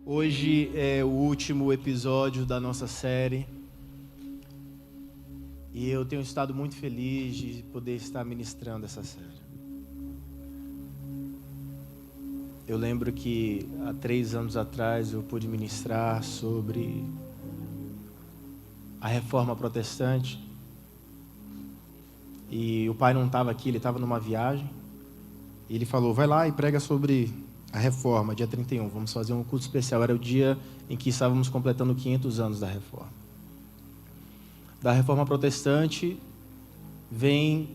Hoje é o último episódio da nossa série e eu tenho estado muito feliz de poder estar ministrando essa série. Eu lembro que há 3 anos atrás eu pude ministrar sobre a Reforma Protestante e o pai não estava aqui, ele estava numa viagem e ele falou, vai lá e prega sobre a Reforma, dia 31, vamos fazer um culto especial. Era o dia em que estávamos completando 500 anos da Reforma. Da Reforma Protestante vem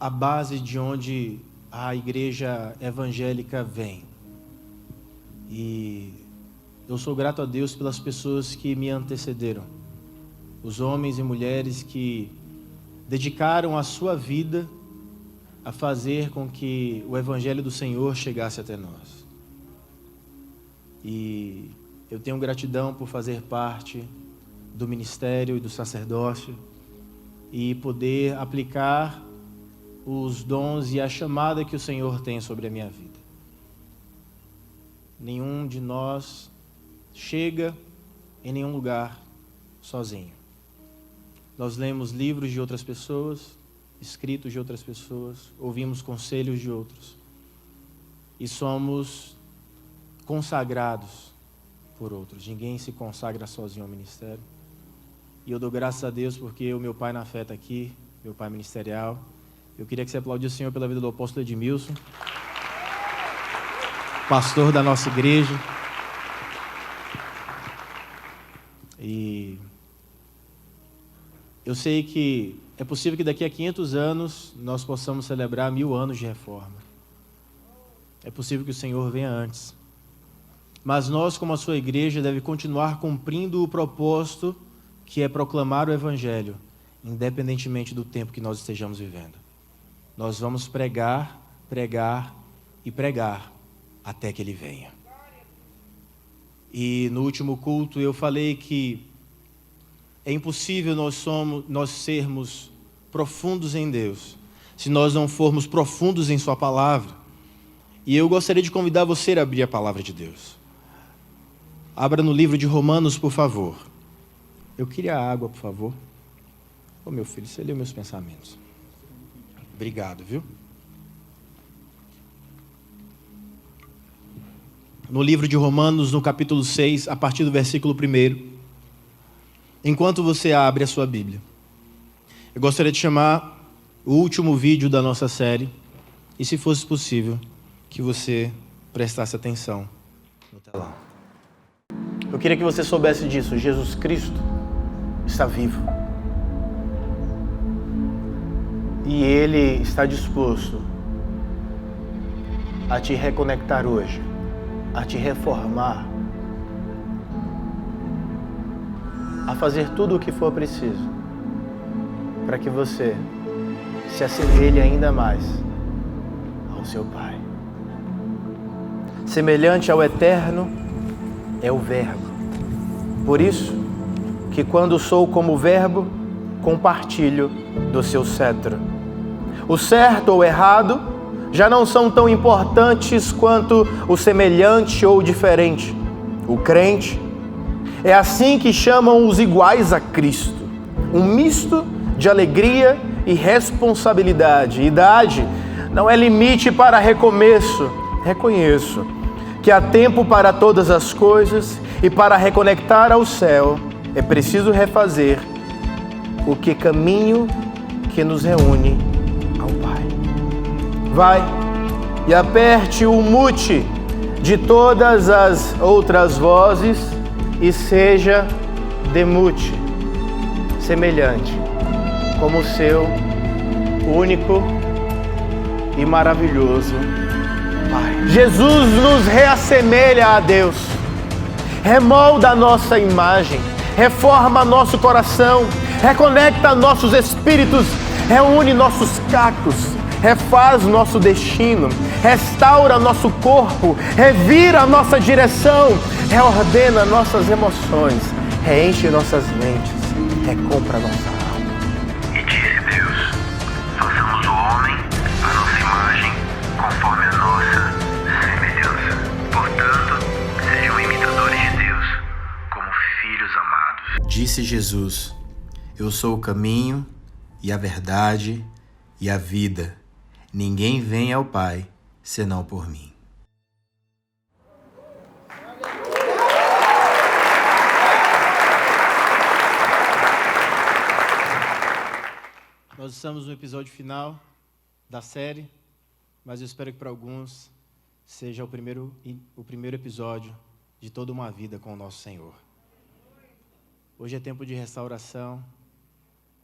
a base de onde a igreja evangélica vem. E eu sou grato a Deus pelas pessoas que me antecederam. Os homens e mulheres que dedicaram a sua vida a fazer com que o Evangelho do Senhor chegasse até nós. E eu tenho gratidão por fazer parte do ministério e do sacerdócio e poder aplicar os dons e a chamada que o Senhor tem sobre a minha vida. Nenhum de nós chega em nenhum lugar sozinho. Nós lemos livros de outras pessoas, escritos de outras pessoas, ouvimos conselhos de outros e somos consagrados por outros. Ninguém se consagra sozinho ao ministério. E eu dou graças a Deus porque o meu pai na fé está aqui, meu pai ministerial. Eu queria que você aplaudisse o Senhor pela vida do apóstolo Edmilson, pastor da nossa igreja. E eu sei que é possível que daqui a 500 anos nós possamos celebrar 1000 anos de reforma. É possível que o Senhor venha antes. Mas nós, como a sua igreja, deve continuar cumprindo o propósito que é proclamar o Evangelho, independentemente do tempo que nós estejamos vivendo. Nós vamos pregar, pregar e pregar até que Ele venha. E no último culto eu falei que é impossível nós sermos profundos em Deus se nós não formos profundos em Sua Palavra. E eu gostaria de convidar você a abrir a Palavra de Deus. Abra no livro de Romanos, por favor. Eu queria água, por favor. Ô meu filho, você leu meus pensamentos. Obrigado, viu? No livro de Romanos, no capítulo 6, a partir do versículo 1. Enquanto você abre a sua Bíblia, eu gostaria de chamar o último vídeo da nossa série e, se fosse possível, que você prestasse atenção no telão. Eu queria que você soubesse disso. Jesus Cristo está vivo. E Ele está disposto a te reconectar hoje, a te reformar, a fazer tudo o que for preciso para que você se assemelhe ainda mais ao seu Pai. Semelhante ao Eterno é o Verbo. Por isso que quando sou como Verbo, compartilho do seu cetro. O certo ou errado já não são tão importantes quanto o semelhante ou diferente. O crente é assim que chamam os iguais a Cristo. Um misto de alegria e responsabilidade. Idade não é limite para recomeço. Reconheço que há tempo para todas as coisas e para reconectar ao céu é preciso refazer o que caminho que nos reúne ao Pai. Vai e aperte o mute de todas as outras vozes e seja demute, semelhante como o seu único e maravilhoso Pai. Jesus nos reassemelha a Deus, remolda a nossa imagem, reforma nosso coração, reconecta nossos espíritos, reúne nossos cacos, refaz nosso destino, restaura nosso corpo, revira nossa direção, reordena nossas emoções, reenche nossas mentes, recompra nossa alma. E disse Deus, façamos o homem à nossa imagem, conforme a nossa semelhança. Portanto, sejam imitadores Disse Jesus: Eu sou o caminho e a verdade e a vida. Ninguém vem ao Pai senão por mim. Nós estamos no episódio final da série, mas eu espero que para alguns seja o primeiro episódio de toda uma vida com o nosso Senhor. Hoje é tempo de restauração,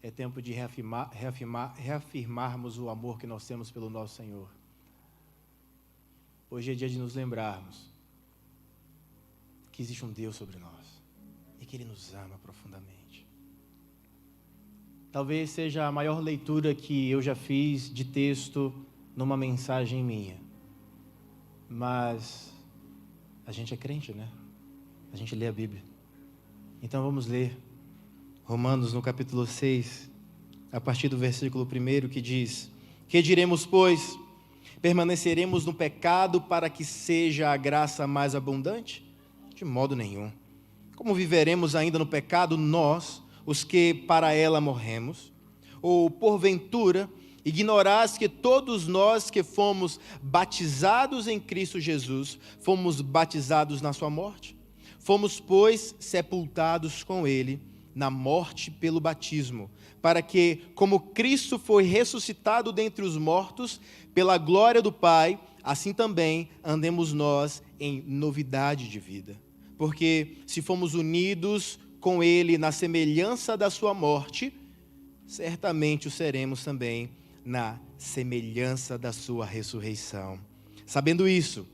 é tempo de reafirmarmos o amor que nós temos pelo nosso Senhor. Hoje é dia de nos lembrarmos que existe um Deus sobre nós e que Ele nos ama profundamente. Talvez seja a maior leitura que eu já fiz de texto numa mensagem minha. Mas a gente é crente, né? A gente lê a Bíblia. Então vamos ler Romanos no capítulo 6, a partir do versículo 1, que diz: Que diremos, pois? Permaneceremos no pecado para que seja a graça mais abundante? De modo nenhum. Como viveremos ainda no pecado nós, os que para ela morremos? Ou, porventura, ignorás que todos nós que fomos batizados em Cristo Jesus, fomos batizados na sua morte? Fomos, pois, sepultados com Ele na morte pelo batismo, para que, como Cristo foi ressuscitado dentre os mortos, pela glória do Pai, assim também andemos nós em novidade de vida. Porque, se fomos unidos com Ele na semelhança da sua morte, certamente o seremos também na semelhança da sua ressurreição. Sabendo isso,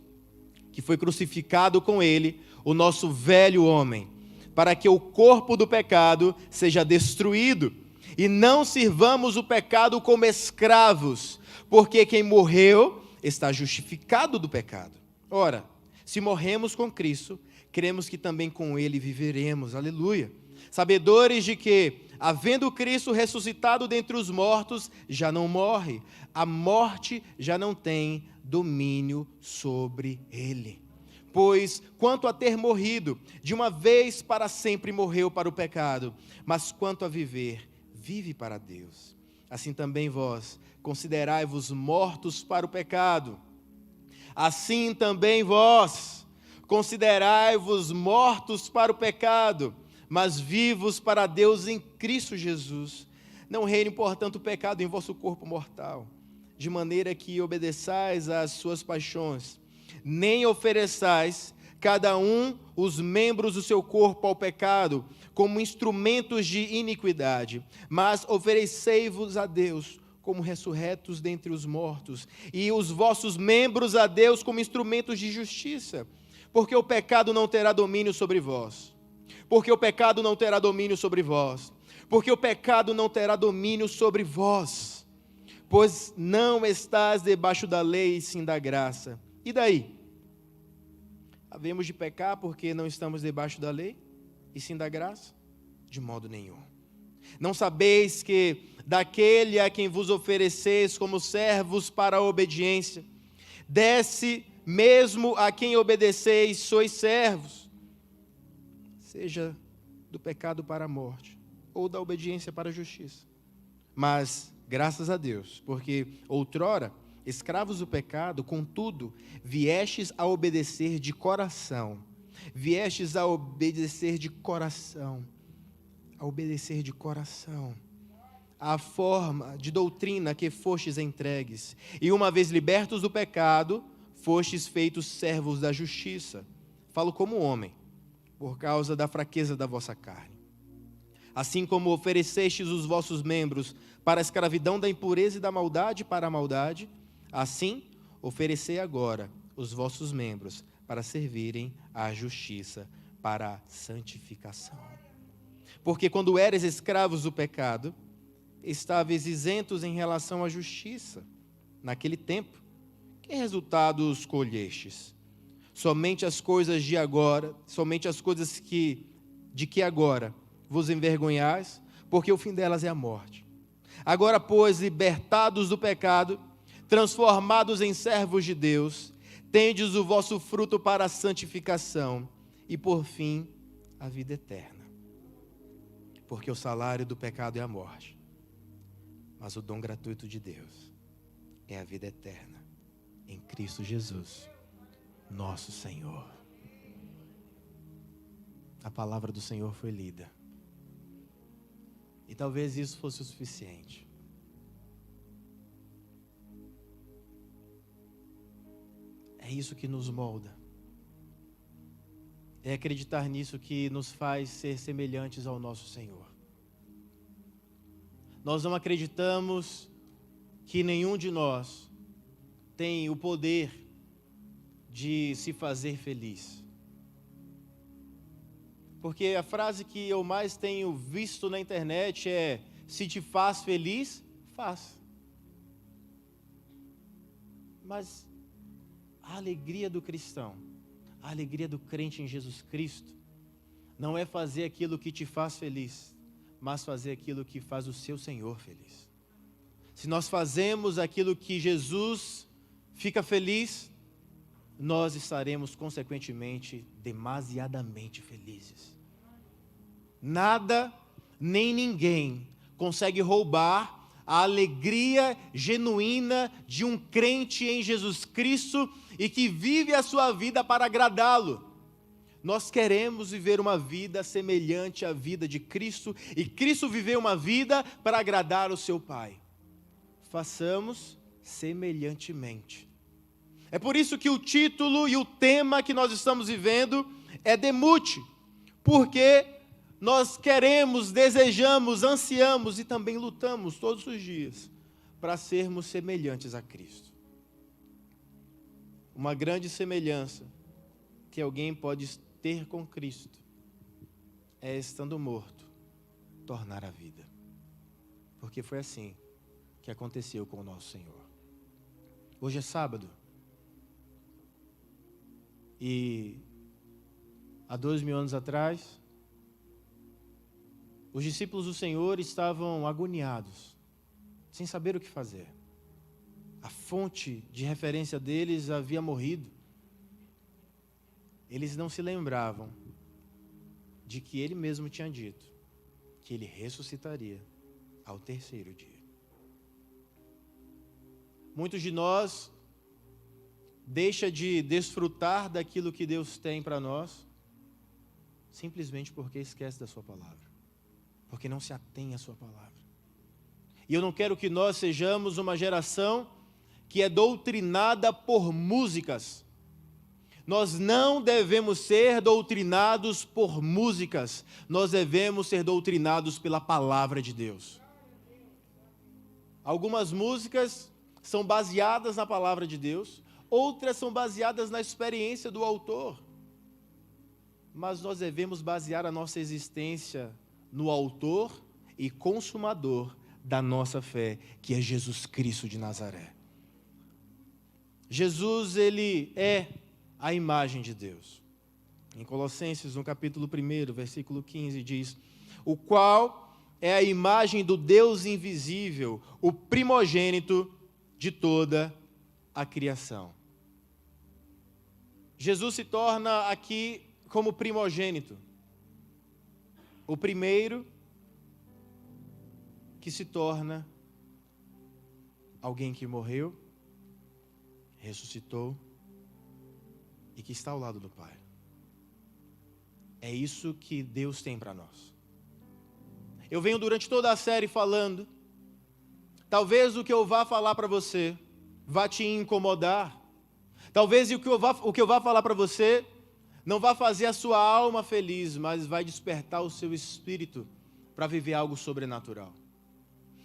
que foi crucificado com Ele o nosso velho homem, para que o corpo do pecado seja destruído, e não sirvamos o pecado como escravos, porque quem morreu está justificado do pecado. Ora, se morremos com Cristo, cremos que também com Ele viveremos, aleluia. Sabedores de que, havendo Cristo ressuscitado dentre os mortos, já não morre, a morte já não tem domínio sobre Ele. Pois, quanto a ter morrido, de uma vez para sempre morreu para o pecado, mas quanto a viver, vive para Deus. Assim também vós, considerai-vos mortos para o pecado. Assim também vós, considerai-vos mortos para o pecado, mas vivos para Deus em Cristo Jesus. Não reine, portanto, o pecado em vosso corpo mortal, de maneira que obedeçais às suas paixões, nem ofereçais cada um os membros do seu corpo ao pecado, como instrumentos de iniquidade, mas oferecei-vos a Deus como ressurretos dentre os mortos, e os vossos membros a Deus como instrumentos de justiça. Porque o pecado não terá domínio sobre vós. Porque o pecado não terá domínio sobre vós. Porque o pecado não terá domínio sobre vós. Pois não estás debaixo da lei, sim da graça. E daí? Havemos de pecar porque não estamos debaixo da lei, e sim da graça? De modo nenhum. Não sabeis que daquele a quem vos ofereceis como servos para a obediência, desce mesmo a quem obedeceis, sois servos, seja do pecado para a morte, ou da obediência para a justiça. Mas, graças a Deus, porque outrora, escravos do pecado, contudo, viestes a obedecer de coração, a forma de doutrina que fostes entregues, e uma vez libertos do pecado, fostes feitos servos da justiça. Falo como homem, por causa da fraqueza da vossa carne. Assim como oferecestes os vossos membros para a escravidão da impureza e da maldade para a maldade, assim oferecei agora os vossos membros para servirem à justiça, para a santificação. Porque quando eres escravos do pecado, estáveis isentos em relação à justiça. Naquele tempo, que resultados colhestes? Somente as coisas de agora, somente as coisas de que agora vos envergonhais, porque o fim delas é a morte. Agora, pois, libertados do pecado, transformados em servos de Deus, tendes o vosso fruto para a santificação e, por fim, a vida eterna. Porque o salário do pecado é a morte, mas o dom gratuito de Deus é a vida eterna em Cristo Jesus, nosso Senhor. A palavra do Senhor foi lida. E talvez isso fosse o suficiente. É isso que nos molda. É acreditar nisso que nos faz ser semelhantes ao nosso Senhor. Nós não acreditamos que nenhum de nós tem o poder de se fazer feliz. Porque a frase que eu mais tenho visto na internet é: se te faz feliz, faz. Mas a alegria do cristão, a alegria do crente em Jesus Cristo, não é fazer aquilo que te faz feliz, mas fazer aquilo que faz o seu Senhor feliz. Se nós fazemos aquilo que Jesus fica feliz, nós estaremos, consequentemente, demasiadamente felizes. Nada, nem ninguém consegue roubar a alegria genuína de um crente em Jesus Cristo e que vive a sua vida para agradá-lo. Nós queremos viver uma vida semelhante à vida de Cristo, e Cristo viveu uma vida para agradar o seu Pai. Façamos semelhantemente. É por isso que o título e o tema que nós estamos vivendo é Demute, porque nós queremos, desejamos, ansiamos e também lutamos todos os dias para sermos semelhantes a Cristo. Uma grande semelhança que alguém pode ter com Cristo é, estando morto, tornar a vida. Porque foi assim que aconteceu com o nosso Senhor. Hoje é sábado. E há 2000 anos atrás, os discípulos do Senhor estavam agoniados, sem saber o que fazer. A fonte de referência deles havia morrido. Eles não se lembravam de que Ele mesmo tinha dito que Ele ressuscitaria ao terceiro dia. Muitos de nós deixam de desfrutar daquilo que Deus tem para nós, simplesmente porque esquece da sua palavra. Porque não se atém à sua palavra. E eu não quero que nós sejamos uma geração que é doutrinada por músicas. Nós não devemos ser doutrinados por músicas. Nós devemos ser doutrinados pela palavra de Deus. Algumas músicas são baseadas na palavra de Deus, outras são baseadas na experiência do autor. Mas nós devemos basear a nossa existência no autor e consumador da nossa fé, que é Jesus Cristo de Nazaré. Jesus, Ele é a imagem de Deus. Em Colossenses, no capítulo 1, versículo 15, diz: o qual é a imagem do Deus invisível, o primogênito de toda a criação. Jesus se torna aqui como primogênito. O primeiro que se torna alguém que morreu, ressuscitou e que está ao lado do Pai. É isso que Deus tem para nós. Eu venho durante toda a série falando, talvez o que eu vá falar para você vá te incomodar, talvez o que eu vá falar para você não vai fazer a sua alma feliz, mas vai despertar o seu espírito para viver algo sobrenatural.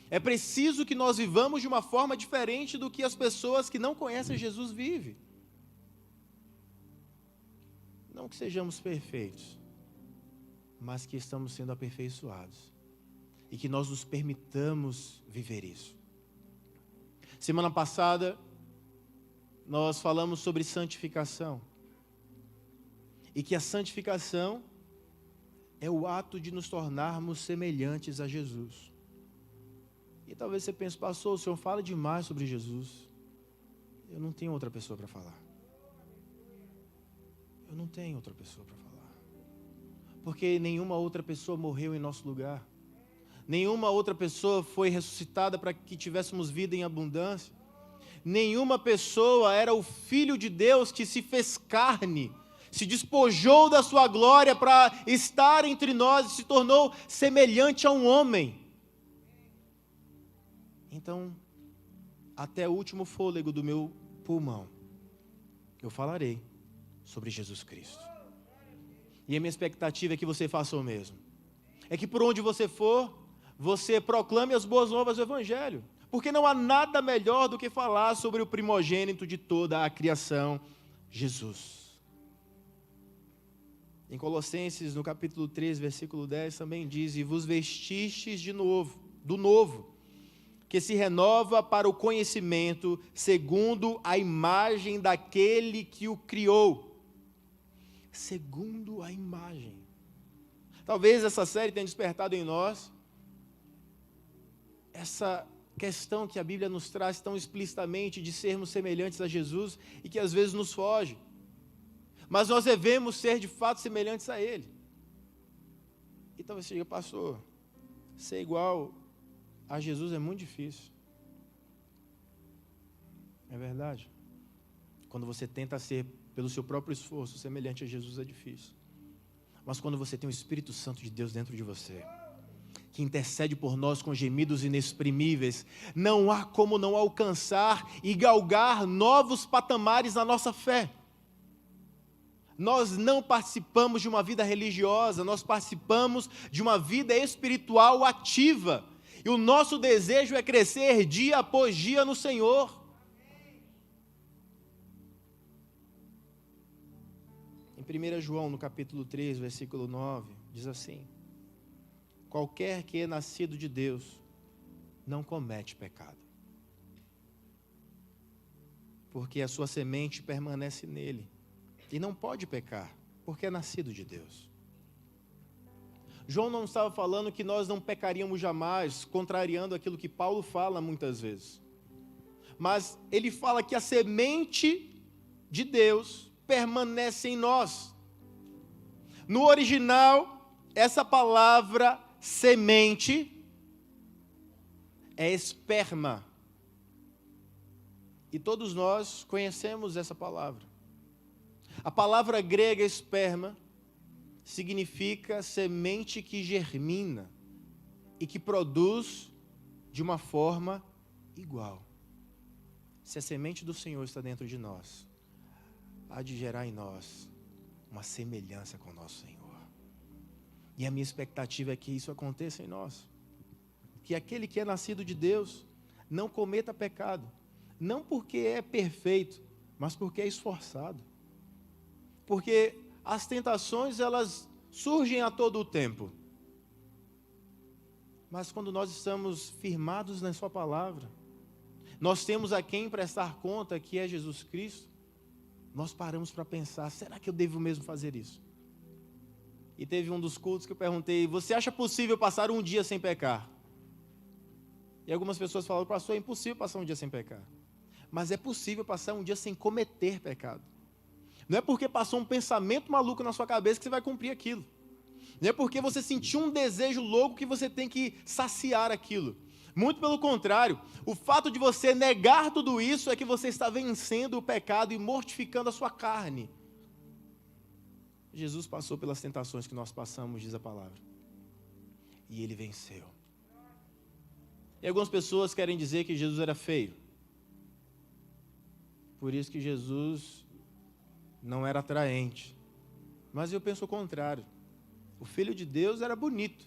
É preciso que nós vivamos de uma forma diferente do que as pessoas que não conhecem Jesus vivem. Não que sejamos perfeitos, mas que estamos sendo aperfeiçoados. E que nós nos permitamos viver isso. Semana passada, nós falamos sobre santificação. E que a santificação é o ato de nos tornarmos semelhantes a Jesus. E talvez você pense, pastor, o senhor fala demais sobre Jesus. Eu não tenho outra pessoa para falar. Eu não tenho outra pessoa para falar. Porque nenhuma outra pessoa morreu em nosso lugar. Nenhuma outra pessoa foi ressuscitada para que tivéssemos vida em abundância. Nenhuma pessoa era o Filho de Deus que se fez carne, se despojou da sua glória para estar entre nós e se tornou semelhante a um homem. Então, até o último fôlego do meu pulmão, eu falarei sobre Jesus Cristo. E a minha expectativa é que você faça o mesmo. É que por onde você for, você proclame as boas novas do Evangelho. Porque não há nada melhor do que falar sobre o primogênito de toda a criação, Jesus. Em Colossenses, no capítulo 3, versículo 10, também diz: e vos vestistes de novo, do novo, que se renova para o conhecimento, segundo a imagem daquele que o criou. Segundo a imagem. Talvez essa série tenha despertado em nós essa questão que a Bíblia nos traz tão explicitamente de sermos semelhantes a Jesus e que às vezes nos foge. Mas nós devemos ser de fato semelhantes a Ele. E talvez você diga: pastor, ser igual a Jesus é muito difícil. É verdade. Quando você tenta ser, pelo seu próprio esforço, semelhante a Jesus, é difícil. Mas quando você tem o Espírito Santo de Deus dentro de você, que intercede por nós com gemidos inexprimíveis, não há como não alcançar e galgar novos patamares na nossa fé. Nós não participamos de uma vida religiosa, nós participamos de uma vida espiritual ativa. E o nosso desejo é crescer dia após dia no Senhor. Em 1 João, no capítulo 3, versículo 9, diz assim: qualquer que é nascido de Deus não comete pecado, porque a sua semente permanece nele, e não pode pecar, porque é nascido de Deus. João não estava falando que nós não pecaríamos jamais, contrariando aquilo que Paulo fala muitas vezes. Mas ele fala que a semente de Deus permanece em nós. No original, essa palavra semente é esperma. E todos nós conhecemos essa palavra. A palavra grega esperma significa semente que germina e que produz de uma forma igual. Se a semente do Senhor está dentro de nós, há de gerar em nós uma semelhança com o nosso Senhor. E a minha expectativa é que isso aconteça em nós. Que aquele que é nascido de Deus não cometa pecado. Não porque é perfeito, mas porque é esforçado. Porque as tentações, elas surgem a todo o tempo. Mas quando nós estamos firmados na sua palavra, nós temos a quem prestar conta, que é Jesus Cristo, nós paramos para pensar: será que eu devo mesmo fazer isso? E teve um dos cultos que eu perguntei: você acha possível passar um dia sem pecar? E algumas pessoas falaram: pastor, é impossível passar um dia sem pecar. Mas é possível passar um dia sem cometer pecado. Não é porque passou um pensamento maluco na sua cabeça que você vai cumprir aquilo. Não é porque você sentiu um desejo louco que você tem que saciar aquilo. Muito pelo contrário, o fato de você negar tudo isso é que você está vencendo o pecado e mortificando a sua carne. Jesus passou pelas tentações que nós passamos, diz a palavra. E ele venceu. E algumas pessoas querem dizer que Jesus era feio. Por isso que Jesus não era atraente. Mas eu penso o contrário. O Filho de Deus era bonito.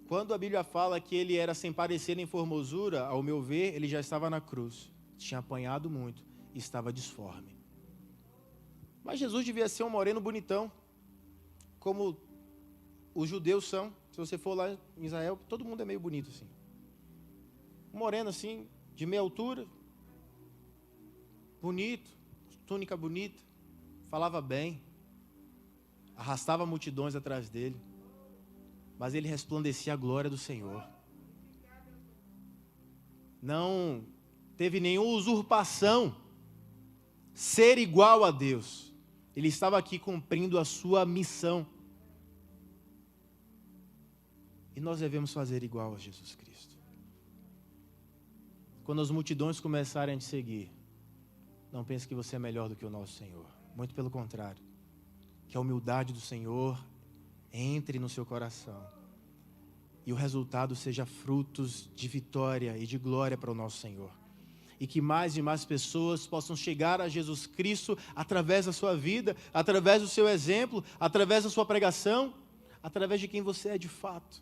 Quando a Bíblia fala que ele era sem parecer nem formosura, ao meu ver, ele já estava na cruz. Tinha apanhado muito e estava disforme. Mas Jesus devia ser um moreno bonitão, como os judeus são. Se você for lá em Israel, todo mundo é meio bonito assim. Um moreno assim, de meia altura, bonito, túnica bonita, falava bem, arrastava multidões atrás dele, mas ele resplandecia a glória do Senhor. Não teve nenhuma usurpação, ser igual a Deus. Ele estava aqui cumprindo a sua missão. E nós devemos fazer igual a Jesus Cristo. Quando as multidões começarem a te seguir, não pense que você é melhor do que o nosso Senhor. Muito pelo contrário. Que a humildade do Senhor entre no seu coração. E o resultado seja frutos de vitória e de glória para o nosso Senhor. E que mais e mais pessoas possam chegar a Jesus Cristo através da sua vida, através do seu exemplo, através da sua pregação, através de quem você é de fato.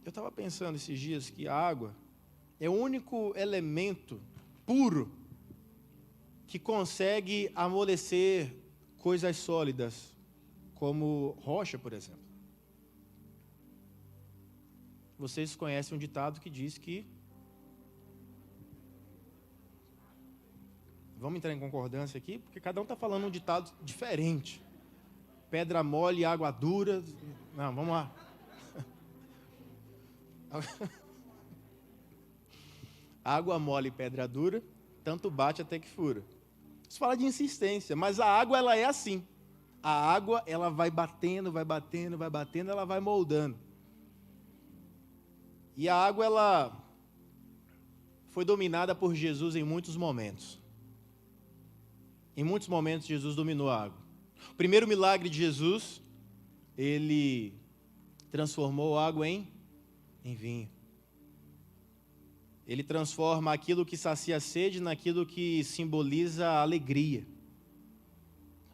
Eu estava pensando esses dias que a água é o único elemento puro que consegue amolecer coisas sólidas, como rocha, por exemplo. Vocês conhecem um ditado que diz que... Vamos entrar em concordância aqui, porque cada um está falando um ditado diferente. Pedra mole, água dura... Não, vamos lá. Água mole e pedra dura, tanto bate até que fura. Isso fala de insistência, mas a água ela é assim. A água ela vai batendo, ela vai moldando. E a água ela foi dominada por Jesus em muitos momentos. Em muitos momentos Jesus dominou a água. O primeiro milagre de Jesus, ele transformou a água em vinho. Ele transforma aquilo que sacia a sede naquilo que simboliza a alegria.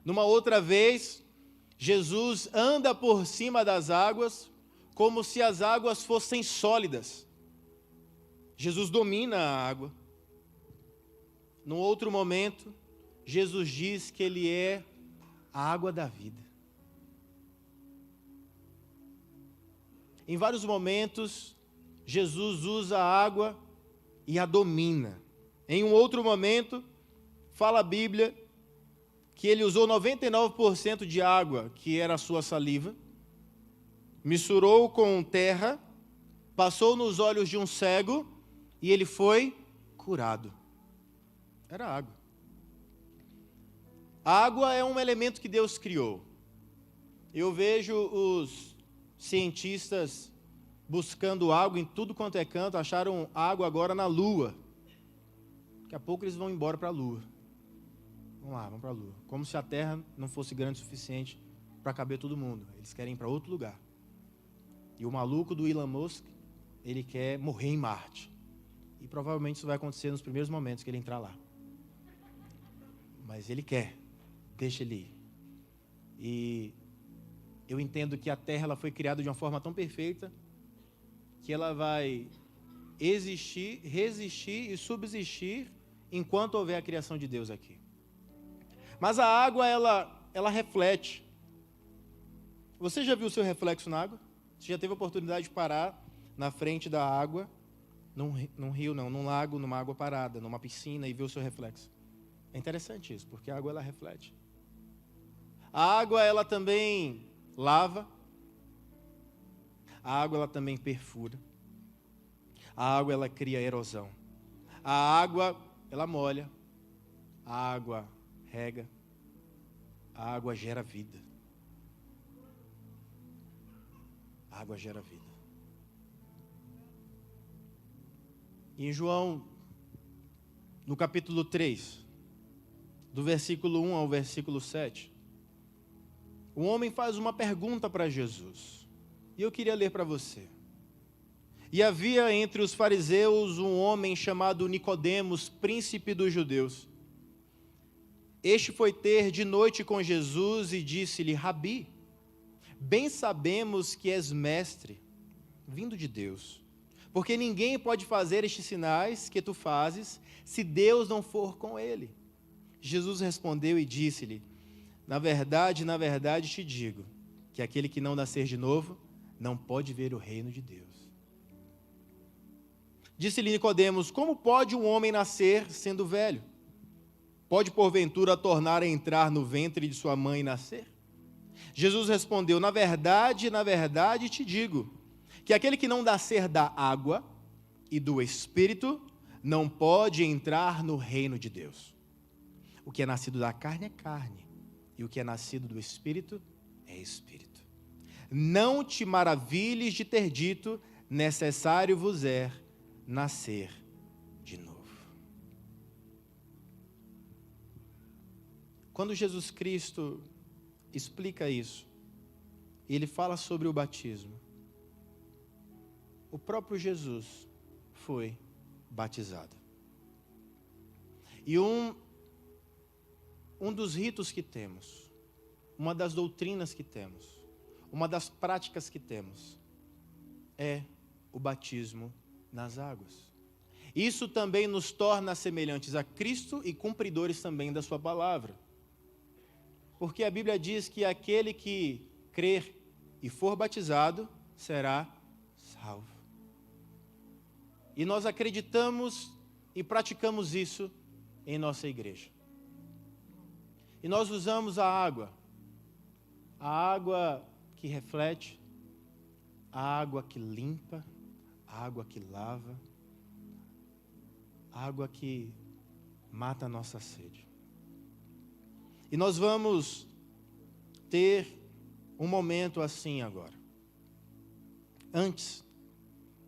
Numa outra vez, Jesus anda por cima das águas como se as águas fossem sólidas. Jesus domina a água. Num outro momento, Jesus diz que Ele é a água da vida. Em vários momentos, Jesus usa a água e a domina. Em um outro momento, fala a Bíblia que ele usou 99% de água, que era a sua saliva, misturou com terra, passou nos olhos de um cego e ele foi curado. Era água. A água é um elemento que Deus criou. Eu vejo os cientistas buscando água em tudo quanto é canto, acharam água agora na Lua. Daqui a pouco eles vão embora para a Lua. Vamos lá, vamos para a Lua. Como se a Terra não fosse grande o suficiente para caber todo mundo. Eles querem ir para outro lugar. E o maluco do Elon Musk, ele quer morrer em Marte. E provavelmente isso vai acontecer nos primeiros momentos que ele entrar lá. Mas ele quer. Deixa ele ir. E eu entendo que a Terra ela foi criada de uma forma tão perfeita que ela vai existir, resistir e subsistir enquanto houver a criação de Deus aqui. Mas a água, ela reflete. Você já viu o seu reflexo na água? Você já teve a oportunidade de parar na frente da água, num rio não, num lago, numa água parada, numa piscina e ver o seu reflexo? É interessante isso, porque a água ela reflete. A água ela também lava. A água ela também perfura. A água ela cria erosão. A água ela molha. A água rega. A água gera vida. A água gera vida. E em João, no capítulo 3, do versículo 1 ao versículo 7, o homem faz uma pergunta para Jesus. E eu queria ler para você. E havia entre os fariseus um homem chamado Nicodemos, príncipe dos judeus. Este foi ter de noite com Jesus e disse-lhe: Rabi, bem sabemos que és mestre, vindo de Deus, porque ninguém pode fazer estes sinais que tu fazes, se Deus não for com ele. Jesus respondeu e disse-lhe: na verdade te digo, que aquele que não nascer de novo, não pode ver o reino de Deus. Disse-lhe Nicodemos: como pode um homem nascer sendo velho? Pode porventura tornar a entrar no ventre de sua mãe e nascer? Jesus respondeu: na verdade te digo, que aquele que não nascer da água e do Espírito, não pode entrar no reino de Deus. O que é nascido da carne é carne, E o que é nascido do Espírito é Espírito. Não te maravilhes de ter dito, necessário vos é nascer de novo. Quando Jesus Cristo explica isso, ele fala sobre o batismo. O próprio Jesus foi batizado. E um dos ritos que temos, uma das doutrinas que temos, uma das práticas que temos, é o batismo nas águas. Isso também nos torna semelhantes a Cristo e cumpridores também da sua palavra. Porque a Bíblia diz que aquele que crer e for batizado será salvo. E nós acreditamos e praticamos isso em nossa igreja. E nós usamos a água que reflete, a água que limpa, a água que lava, a água que mata a nossa sede. E nós vamos ter um momento assim agora. Antes,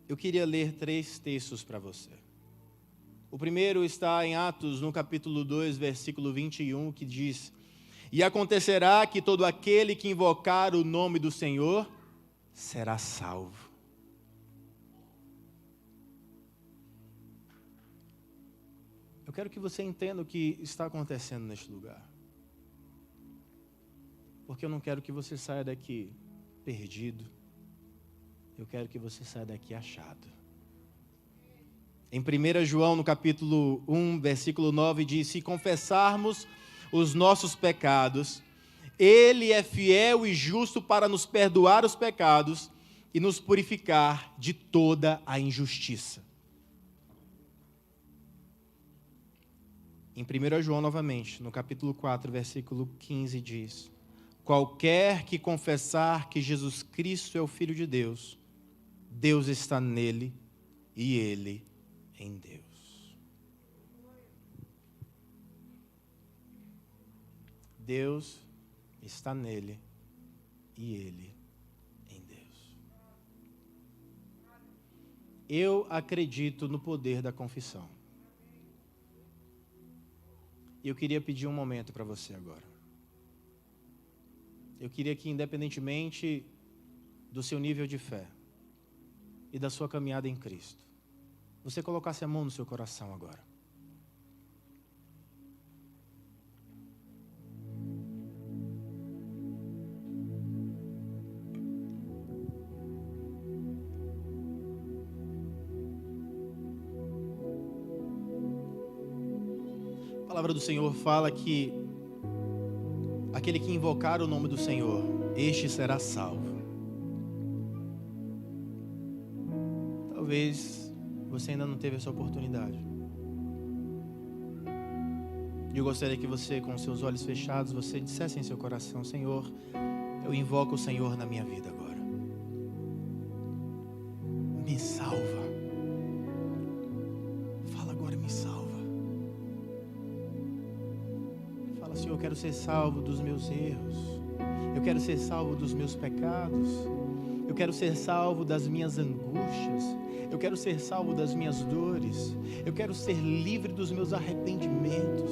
eu queria ler 3 textos para você. O primeiro está em Atos, no capítulo 2, versículo 21, que diz: E acontecerá que todo aquele que invocar o nome do Senhor será salvo. Eu quero que você entenda o que está acontecendo neste lugar. Porque eu não quero que você saia daqui perdido. Eu quero que você saia daqui achado. Em 1 João, no capítulo 1, versículo 9, diz: Se confessarmos os nossos pecados, Ele é fiel e justo para nos perdoar os pecados e nos purificar de toda a injustiça. Em 1 João, novamente, no capítulo 4, versículo 15, diz: Qualquer que confessar que Jesus Cristo é o Filho de Deus, Deus está nele e ele em Deus. Deus está nele e ele em Deus. Eu acredito no poder da confissão. E eu queria pedir um momento para você agora. Eu queria que, independentemente do seu nível de fé e da sua caminhada em Cristo, você colocasse a mão no seu coração agora. A palavra do Senhor fala que aquele que invocar o nome do Senhor, este será salvo. Talvez você ainda não teve essa oportunidade. E eu gostaria que você, com seus olhos fechados, você dissesse em seu coração: Senhor, eu invoco o Senhor na minha vida agora. Me salva. Fala agora, me salva. Fala: Senhor, eu quero ser salvo dos meus erros. Eu quero ser salvo dos meus pecados. Eu quero ser salvo das minhas angústias. Eu quero ser salvo das minhas dores. Eu quero ser livre dos meus arrependimentos.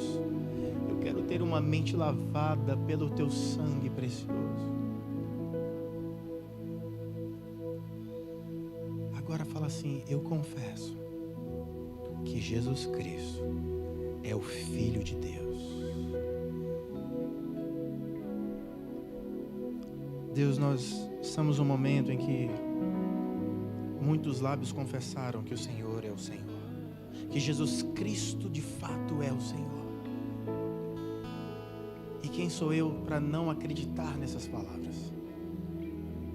Eu quero ter uma mente lavada pelo teu sangue precioso. Agora fala assim: eu confesso que Jesus Cristo é o Filho de Deus. Deus, nós estamos num momento em que muitos lábios confessaram que o Senhor é o Senhor, que Jesus Cristo de fato é o Senhor. E quem sou eu para não acreditar nessas palavras?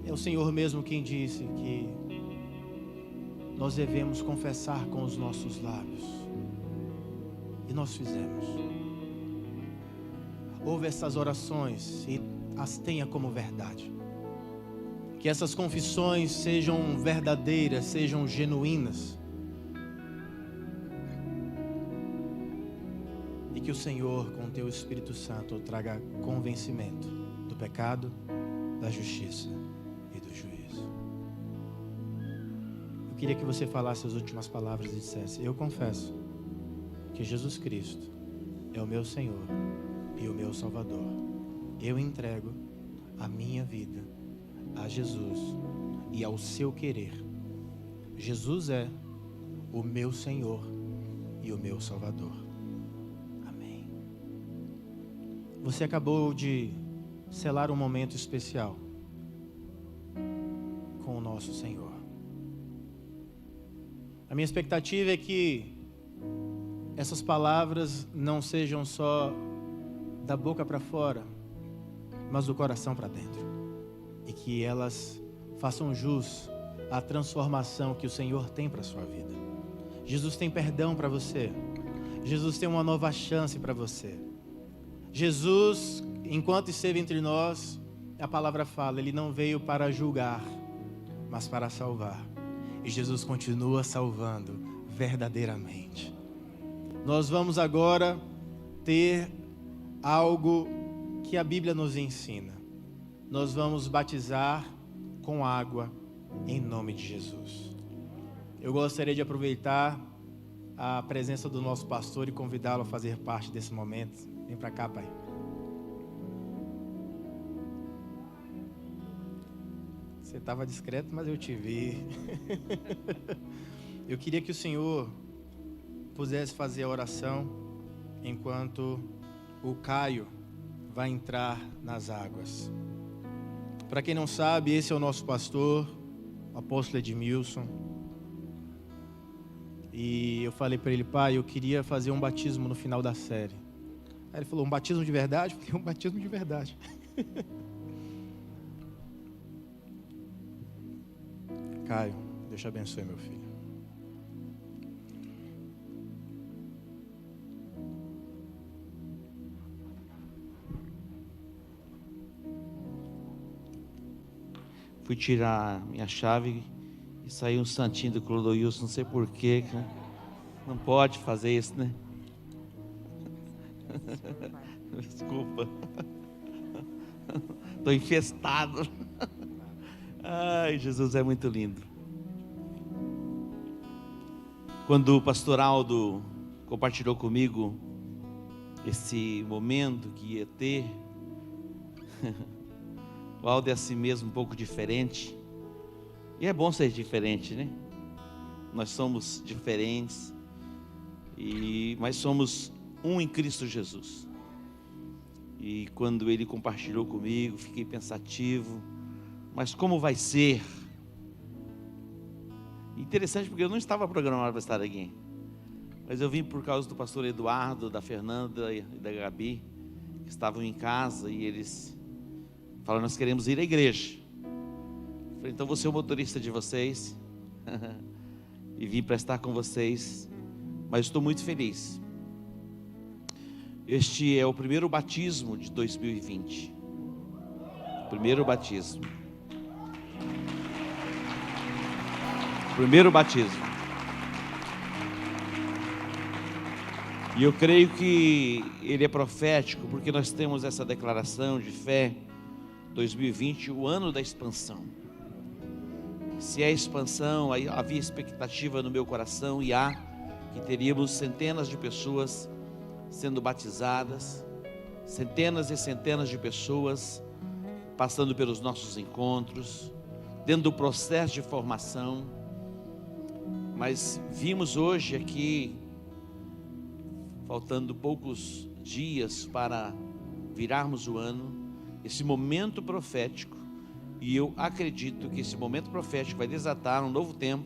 É o Senhor mesmo quem disse que nós devemos confessar com os nossos lábios. E nós fizemos. Ouve essas orações e as tenha como verdade. Que essas confissões sejam verdadeiras, sejam genuínas. E que que o Senhor, com o teu Espírito Santo, traga convencimento do pecado, da justiça e do juízo. Eu queria que você falasse as últimas palavras e dissesse: eu confesso que Jesus Cristo é o meu Senhor e o meu Salvador. Eu entrego a minha vida a Jesus e ao seu querer. Jesus é o meu Senhor e o meu Salvador. Amém. Você acabou de selar um momento especial com o nosso Senhor. A minha expectativa é que essas palavras não sejam só da boca para fora, mas do coração para dentro, e que elas façam jus à transformação que o Senhor tem para a sua vida. Jesus tem perdão para você. Jesus tem uma nova chance para você. Jesus, enquanto esteve entre nós, a palavra fala, Ele não veio para julgar, mas para salvar. E Jesus continua salvando verdadeiramente. Nós vamos agora ter algo que a Bíblia nos ensina. Nós vamos batizar com água em nome de Jesus. Eu gostaria de aproveitar a presença do nosso pastor e convidá-lo a fazer parte desse momento. Vem para cá, pai. Você estava discreto, mas eu te vi. Eu queria que o Senhor pudesse fazer a oração enquanto o Caio vai entrar nas águas. Para quem não sabe, esse é o nosso pastor, o apóstolo Edmilson. E eu falei para ele: pai, eu queria fazer um batismo no final da série. Aí ele falou: um batismo de verdade? Eu falei: um batismo de verdade. Caio, Deus te abençoe, meu filho. Fui tirar minha chave e saiu um santinho do Clodoilson, não sei porquê. Não pode fazer isso, né? Desculpa. Estou infestado. Ai, Jesus é muito lindo. Quando o pastor Aldo compartilhou comigo esse momento que ia ter, o Aldo é assim mesmo, um pouco diferente. E é bom ser diferente, né? Nós somos diferentes, mas somos um em Cristo Jesus. E quando ele compartilhou comigo, fiquei pensativo. Mas como vai ser? Interessante, porque eu não estava programado para estar aqui. Mas eu vim por causa do pastor Eduardo, da Fernanda e da Gabi, que estavam em casa e eles falaram: nós queremos ir à igreja. Eu falei: então vou ser o motorista de vocês e vim para estar com vocês. Mas estou muito feliz. Este é o primeiro batismo de 2020. Primeiro batismo. Primeiro batismo. E eu creio que ele é profético, porque nós temos essa declaração de fé. 2020, o ano da expansão. Se é expansão, aí havia expectativa no meu coração, e há, que teríamos centenas de pessoas sendo batizadas, centenas e centenas de pessoas passando pelos nossos encontros, dentro do processo de formação. Mas vimos hoje aqui, faltando poucos dias para virarmos o ano, esse momento profético, e eu acredito que esse momento profético vai desatar um novo tempo,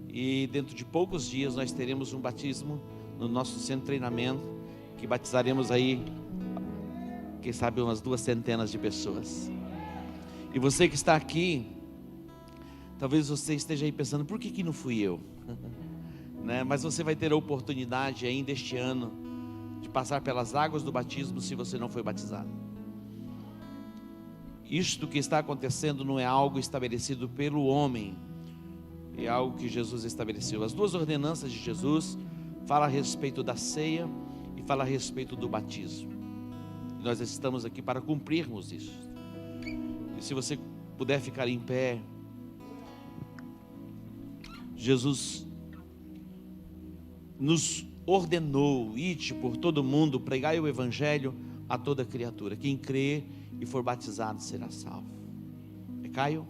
e dentro de poucos dias nós teremos um batismo no nosso centro de treinamento, que batizaremos aí, quem sabe, umas 200 de pessoas. E você que está aqui, talvez você esteja aí pensando: por que não fui eu? Né? Mas você vai ter a oportunidade ainda este ano de passar pelas águas do batismo, se você não foi batizado. Isto que está acontecendo não é algo estabelecido pelo homem, é algo que Jesus estabeleceu. As duas ordenanças de Jesus falam a respeito da ceia e fala a respeito do batismo. E nós estamos aqui para cumprirmos isso. E se você puder ficar em pé, Jesus nos ordenou: ide por todo mundo, pregai o evangelho a toda criatura. Quem crer e for batizado será salvo. É Caio?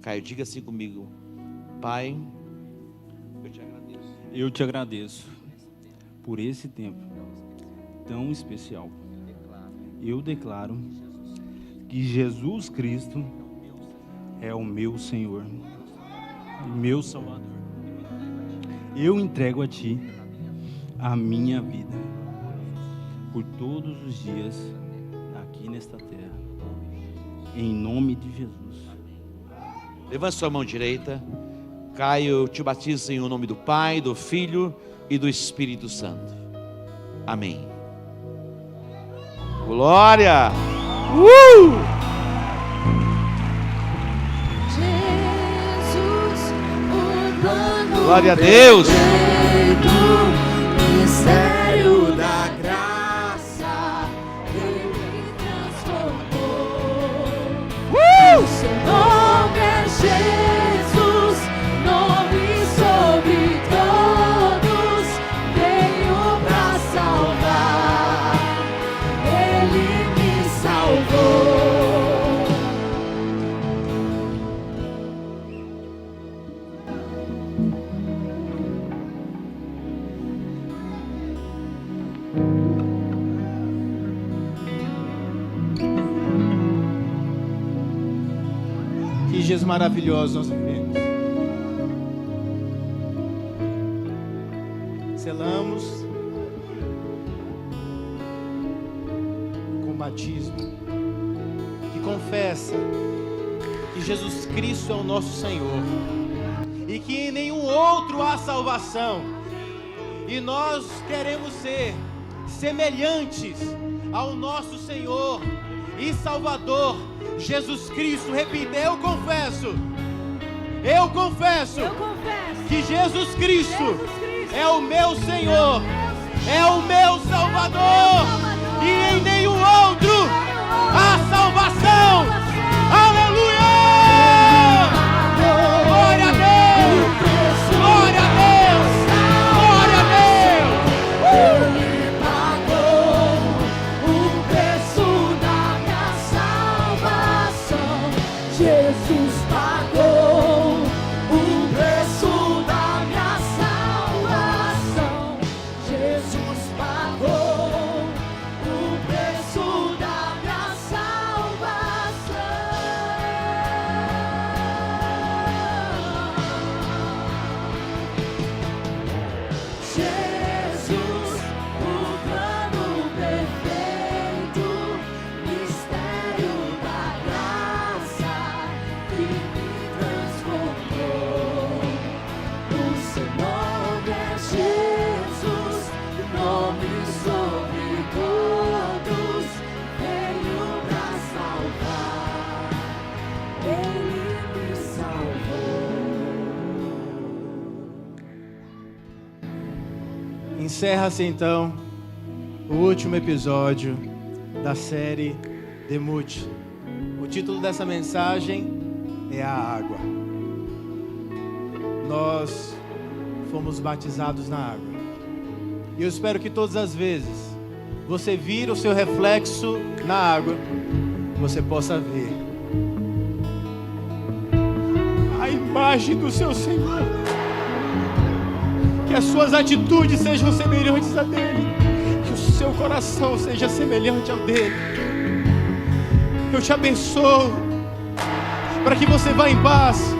Caio, diga assim comigo: Pai, eu te agradeço por esse tempo tão especial. Eu declaro que Jesus Cristo é o meu Senhor e meu Salvador. Eu entrego a Ti a minha vida por todos os dias aqui nesta terra, em nome de Jesus. Levante sua mão direita. Caio, eu te batizo em nome do Pai, do Filho e do Espírito Santo. Amém. Glória! Glória a Deus! Mistério da graça, Ele me transformou. O seu nome é Jesus, nome sobre todos, veio pra salvar. Ele me salvou. Que dias maravilhosos nós vivemos. Selamos com o batismo, que confessa que Jesus Cristo é o nosso Senhor e que em nenhum outro há salvação. E nós queremos ser semelhantes ao nosso Senhor e Salvador Jesus Cristo. Repita: eu confesso que Jesus Cristo é o meu Senhor, é o meu Salvador, e em nenhum outro há salvação. Aleluia! Glória a Deus! Glória a Deus! Glória a Deus! Ele pagou o preço da minha salvação. Jesus pagou o preço da minha salvação. Jesus pagou o preço da minha salvação. Jesus, o plano perfeito, mistério da graça que me transformou. O seu nome é Jesus, nome sobre todos, veio pra salvar. Ele me salvou. Encerra-se então o último episódio da série Demute. O título dessa mensagem é a água. Nós fomos batizados na água. E eu espero que todas as vezes você vir o seu reflexo na água, você possa ver a imagem do seu Senhor. Que as suas atitudes sejam semelhantes a dele, que o seu coração seja semelhante ao dele. Eu te abençoo para que você vá em paz,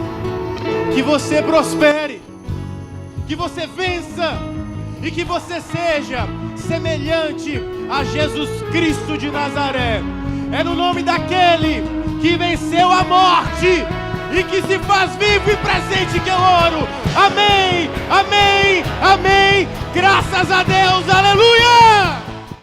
que você prospere, que você vença e que você seja semelhante a Jesus Cristo de Nazaré. É no nome daquele que venceu a morte e que se faz vivo e presente que eu oro. Amém, amém, amém. Graças a Deus, aleluia.